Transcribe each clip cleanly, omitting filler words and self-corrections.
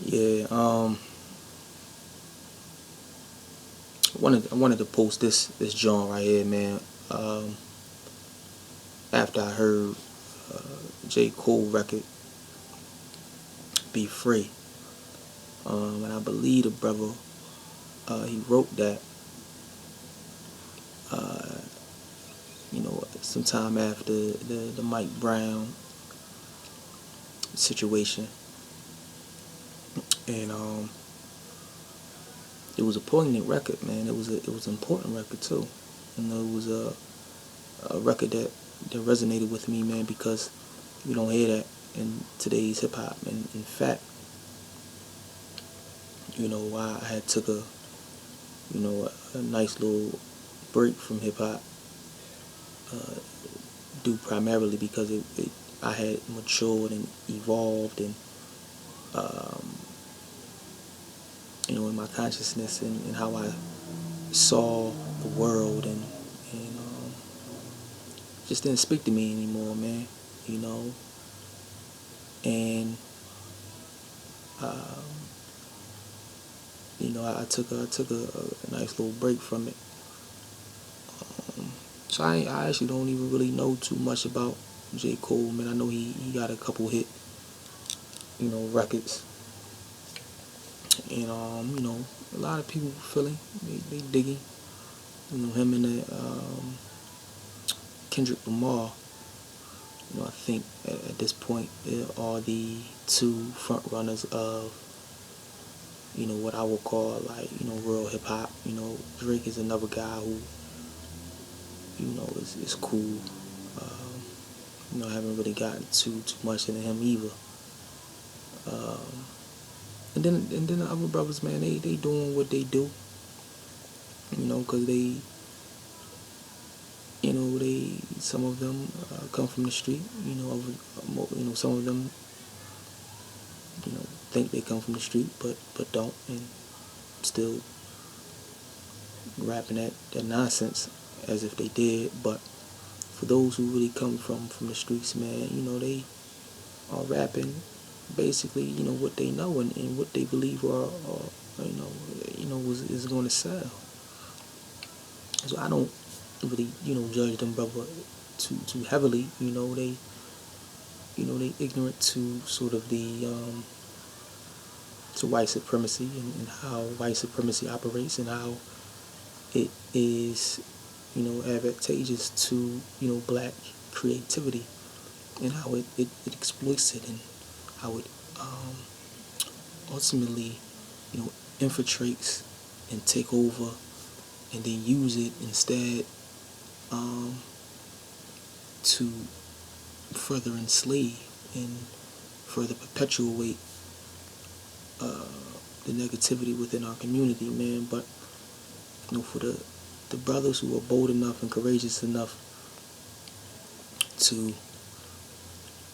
Yeah, I wanted to post this joint right here, man. Um, After I heard J.Cole record "Be Free," and I believe the brother he wrote that, uh, sometime after the Mike Brown situation, and it was a poignant record, man. It was an important record too. It was a record that resonated with me, man, because you don't hear that in today's hip hop. And in fact, I had took a nice little break from hip hop, uh, due primarily because I had matured and evolved, and um, in my consciousness, and how I saw the world, and just didn't speak to me anymore, man. You know, and um, I took a nice little break from it. So I actually don't even really know too much about J. Cole, man. I know he got a couple hit, records. And a lot of people feeling, they digging. Him and Kendrick Lamar, I think at this point they are the two front runners of, what I would call, like, real hip hop. Drake is another guy who, is cool. Um, I haven't really gotten too much into him either. Um, and then the other brothers, man, they doing what they do, because they some of them come from the street, some of them, think they come from the street, but don't, and still rapping that nonsense as if they did. But for those who really come from the streets, man, they are rapping basically, what they know, and what they believe are is going to sell. So I don't really, judge them brother too heavily. They ignorant to sort of the to white supremacy, and how white supremacy operates, and how it is, advantageous to, black creativity, and how it exploits it, and how it ultimately, you know, infiltrates and take over, and then use it instead, um, to further enslave and further perpetuate uh, the negativity within our community, man. But for the brothers who are bold enough and courageous enough to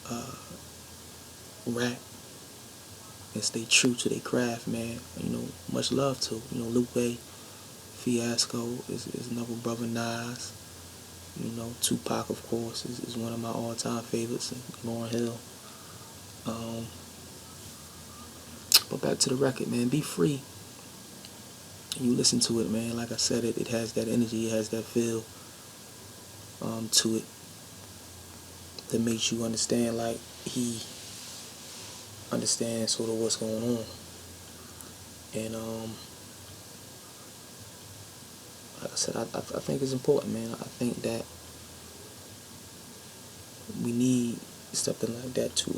uh, rap and stay true to their craft, man, much love to. Lupe Fiasco is another brother. Nas, Tupac, of course, is one of my all-time favorites, and Lauryn Hill. Um, but back to the record, man. Be Free. You listen to it, man. Like I said, it has that energy, it has that feel to it that makes you understand, like he understands sort of what's going on. And like I said, I think it's important, man. I think that we need something like that to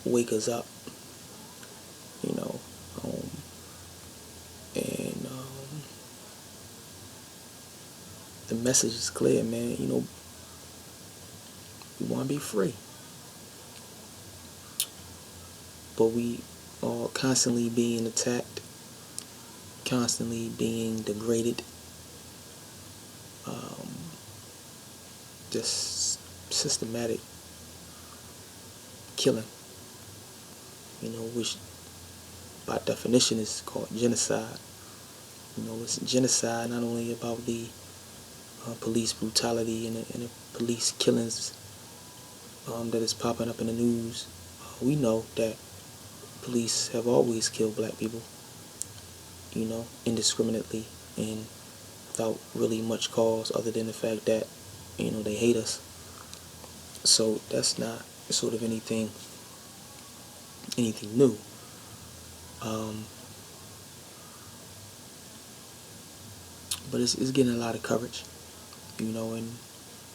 wake us up, you know. Um, and the message is clear, man. We want to be free, but we are constantly being attacked, constantly being degraded, um, just systematic killing, which by definition is called genocide. It's genocide not only about the police brutality, and the police killings that is popping up in the news, We know that police have always killed black people, indiscriminately and without really much cause other than the fact that, they hate us. So that's not sort of anything new. Um, but it's getting a lot of coverage, and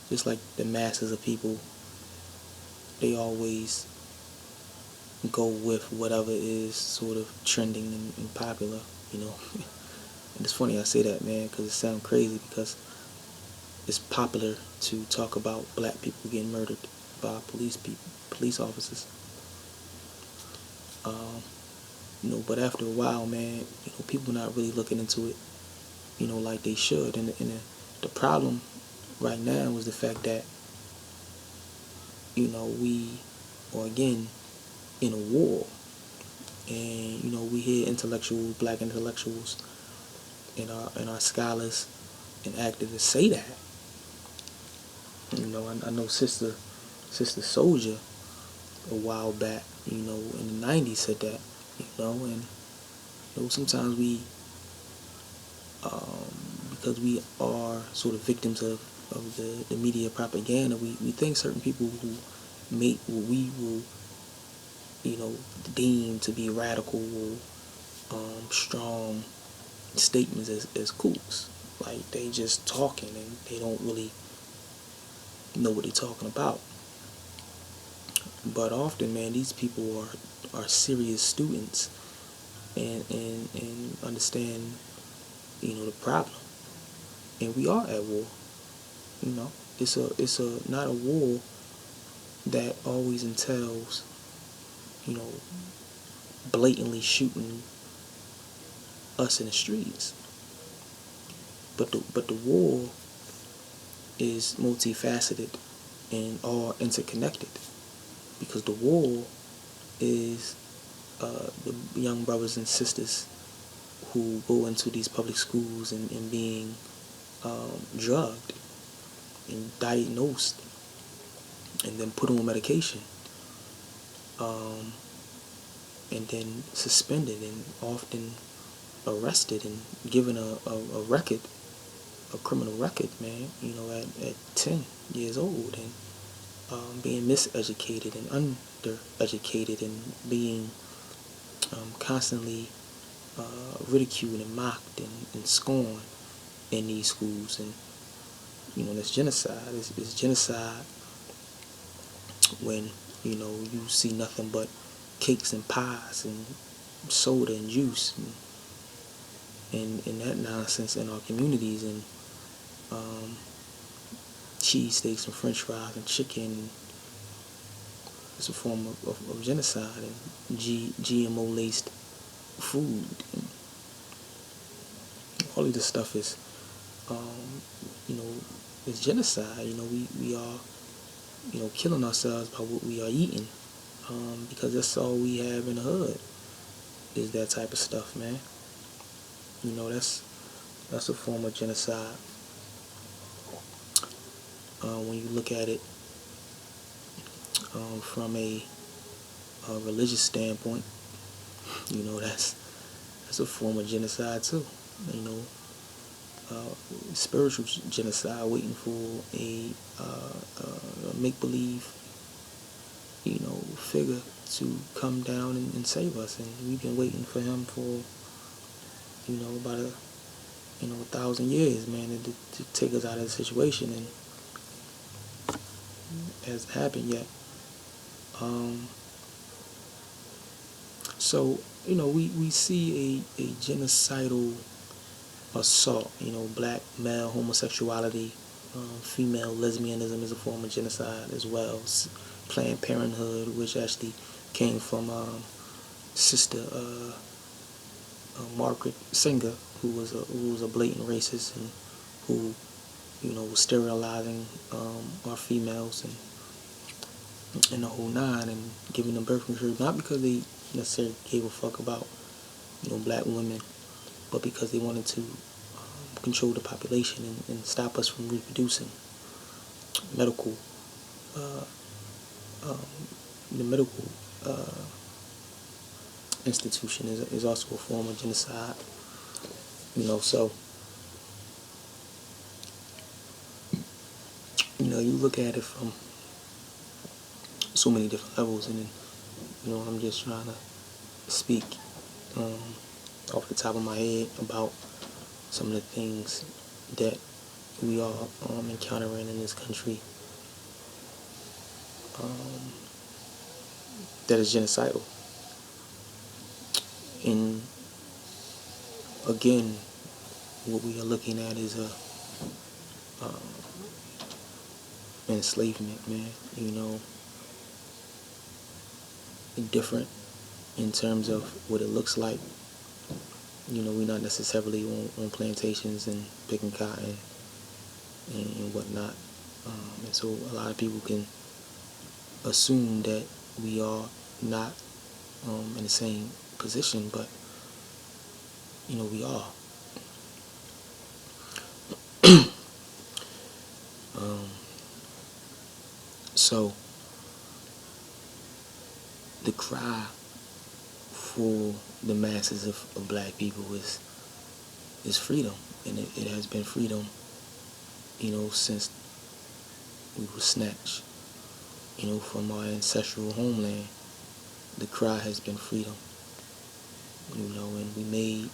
just like the masses of people, they always go with whatever is sort of trending and popular, you know. And it's funny I say that, man, because it sounds crazy because it's popular to talk about black people getting murdered by police officers. Um, but after a while, man, people not really looking into it, like they should. And the problem right now is the fact that, we are again in a war. And, we hear black intellectuals and our scholars and activists say that. I know Sister Soldier a while back, in the 90s said that, and sometimes because we are sort of victims of the media propaganda, we think certain people who make what we will, deem to be radical, strong statements as cools. Like they just talking and they don't really know what they're talking about. But often, man, these people are serious students and understand, the problem. And we are at war. It's a not a war that always entails, you know, blatantly shooting us in the streets. But the war is multifaceted and all interconnected, because the war is the young brothers and sisters who go into these public schools and being drugged and diagnosed and then put on medication, and then suspended and often arrested and given a record, a criminal record, man, at 10 years old, and being miseducated and undereducated and being constantly ridiculed and mocked and scorned in these schools. And that's genocide. It's genocide when you see nothing but cakes and pies and soda and juice and that nonsense in our communities, and cheesesteaks and french fries and chicken. It's a form of genocide, and GMO laced food, and all of this stuff is you know is genocide. We are killing ourselves by what we are eating, because that's all we have in the hood is that type of stuff, man. That's a form of genocide when you look at it from a religious standpoint. That's a form of genocide too. you know Spiritual genocide, waiting for a make-believe figure to come down and save us, and we've been waiting for him for about 1,000 years, man, to take us out of the situation, and it hasn't happened yet. So we see a genocidal assault. Black male homosexuality, female lesbianism is a form of genocide as well. Planned Parenthood, which actually came from Sister Margaret Singer, who was a blatant racist, and who was sterilizing our females and the whole nine, and giving them birth control, not because they necessarily gave a fuck about black women, but because they wanted to control the population and stop us from reproducing. Medical the medical institution is also a form of genocide. So you look at it from so many different levels, and then I'm just trying to speak um, off the top of my head about some of the things that we are encountering in this country um, that is genocidal. And again, what we are looking at is enslavement, man. Different in terms of what it looks like. We're not necessarily on plantations and picking cotton and whatnot. And so a lot of people can assume that we are not in the same position, but we are. Um, so the cry for the masses of black people is freedom, and it has been freedom, since we were snatched, from our ancestral homeland. The cry has been freedom, and we made,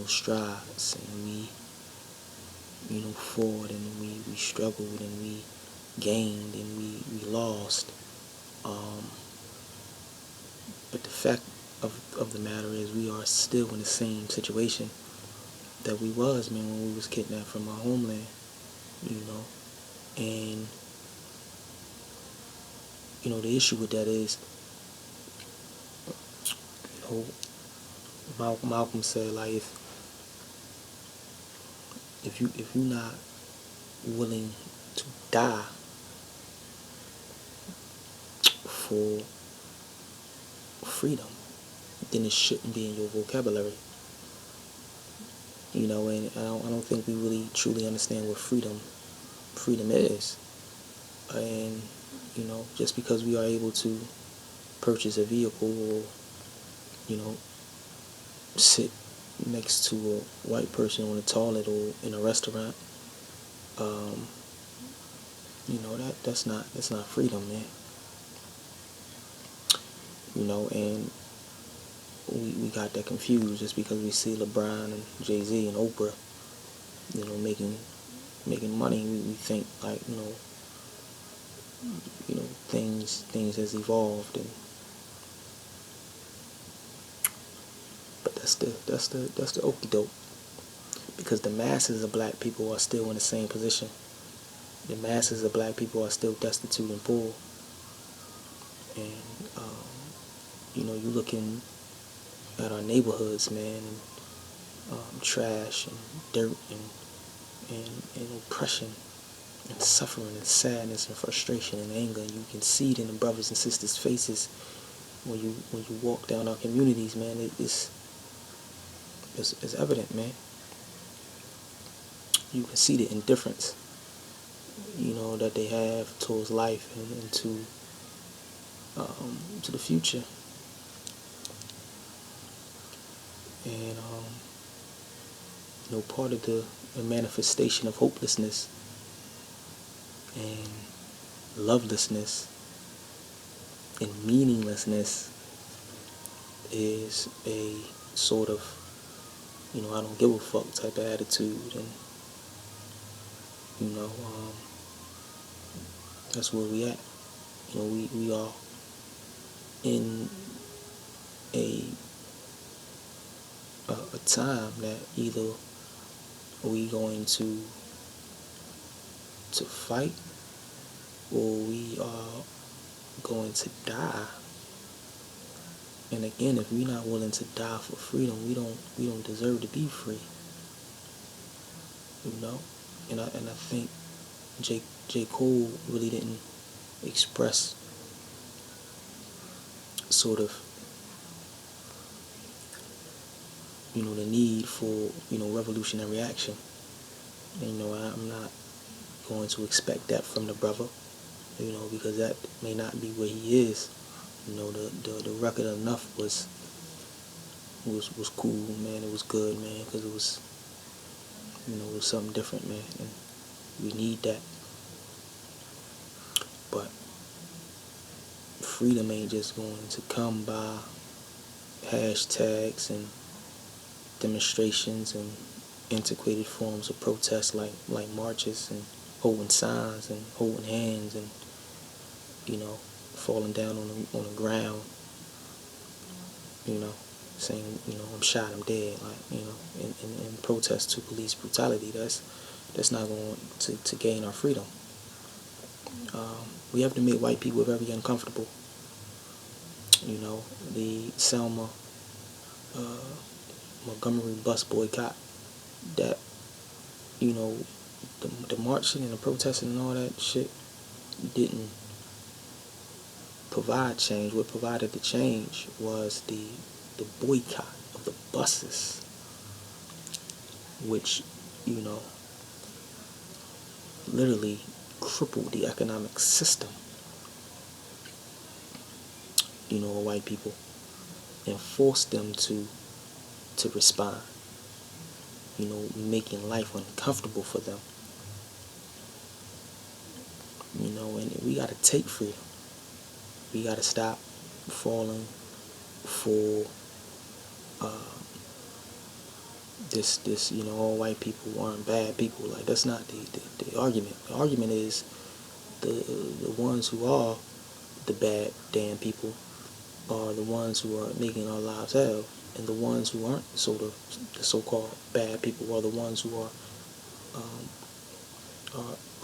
strides, and we, fought, and we struggled, and we gained, and we lost. But the fact of the matter is we are still in the same situation that we was, man, when we was kidnapped from our homeland, And, the issue with that is, Malcolm said, like, if you're not willing to die for freedom, then it shouldn't be in your vocabulary. And I don't think we really truly understand what freedom is. And just because we are able to purchase a vehicle, or sit next to a white person on a toilet or in a restaurant, that's not freedom, man. And we got that confused just because we see LeBron and Jay-Z and Oprah, making money. We think, like, things has evolved, but that's the okie doke, because the masses of black people are still in the same position. The masses of black people are still destitute and poor, and you looking at our neighborhoods, man, and trash and dirt and oppression and suffering and sadness and frustration and anger. And you can see it in the brothers and sisters' faces when you walk down our communities, man. It's evident, man. You can see the indifference, that they have towards life and to the future. And part of the manifestation of hopelessness and lovelessness and meaninglessness is a sort of, I don't give a fuck type of attitude. And that's where we at. We are in a time that either we going to fight, or we are going to die. And again, if we're not willing to die for freedom, we don't deserve to be free. And I think J.Cole really didn't express sort of the need for revolutionary action. And I'm not going to expect that from the brother. because that may not be where he is. The record enough was cool, man. It was good, man, because it was something different, man, and we need that. But freedom ain't just going to come by hashtags and demonstrations and antiquated forms of protest like marches and holding signs and holding hands and falling down on the ground, saying I'm shot, I'm dead, in protest to police brutality. That's not going to gain our freedom. We have to make white people very uncomfortable. The Selma Montgomery bus boycott, that the marching and the protesting and all that shit didn't provide change. What provided the change was the boycott of the buses, which literally crippled the economic system of white people and forced them to respond, making life uncomfortable for them. And we gotta take freedom. We gotta stop falling for this all white people aren't bad people. Like, that's not the argument. The argument is the ones who are the bad damn people are the ones who are making our lives hell, and the ones who aren't the so-called bad people are the ones who are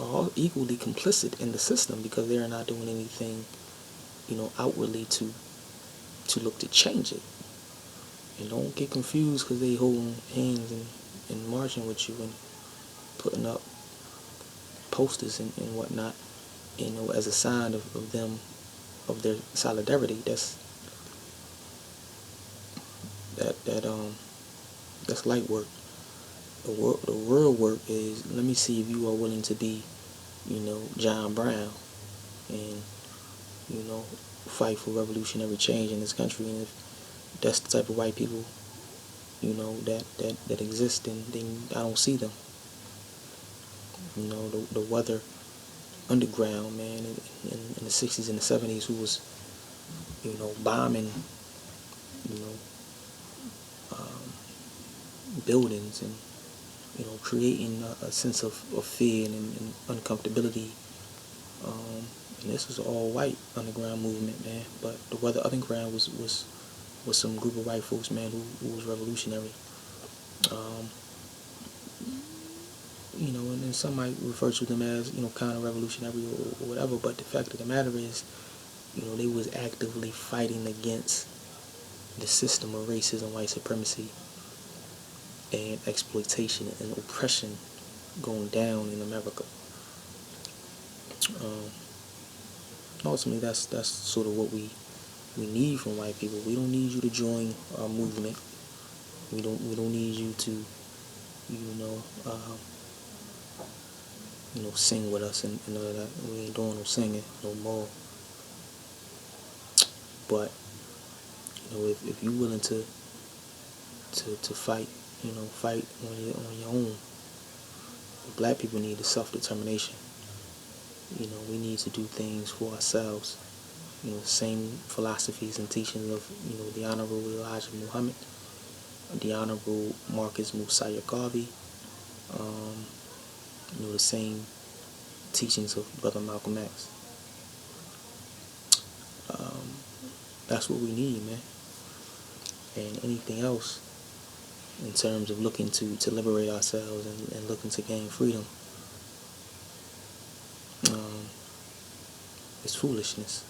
all equally complicit in the system, because they're not doing anything outwardly to look to change it. And don't get confused because they holding hands and marching with you and putting up posters and whatnot, as a sign of them, of their solidarity. That's light work. The real work is, let me see if you are willing to be, John Brown, and fight for revolutionary change in this country. And if that's the type of white people that exist, then I don't see them. The Weather Underground, man, in the 60s and the 70s, who was bombing buildings and creating a sense of fear and uncomfortability. And this was an all-white underground movement, man. But the Weather Underground was some group of white folks, man, who was revolutionary. And then some might refer to them as counter-revolutionary or whatever. But the fact of the matter is, they was actively fighting against the system of racism, white supremacy, and exploitation and oppression going down in America. Ultimately, that's sort of what we need from white people. We don't need you to join our movement. We don't need you to sing with us and all that. We ain't doing no singing no more. But if you're willing to fight, fight on your own. Black people need the self-determination. We need to do things for ourselves. Same philosophies and teachings of the Honorable Elijah Muhammad, the Honorable Marcus Mosiah Garvey, the same teachings of Brother Malcolm X. That's what we need, man. And anything else in terms of looking to liberate ourselves and looking to gain freedom, it's foolishness.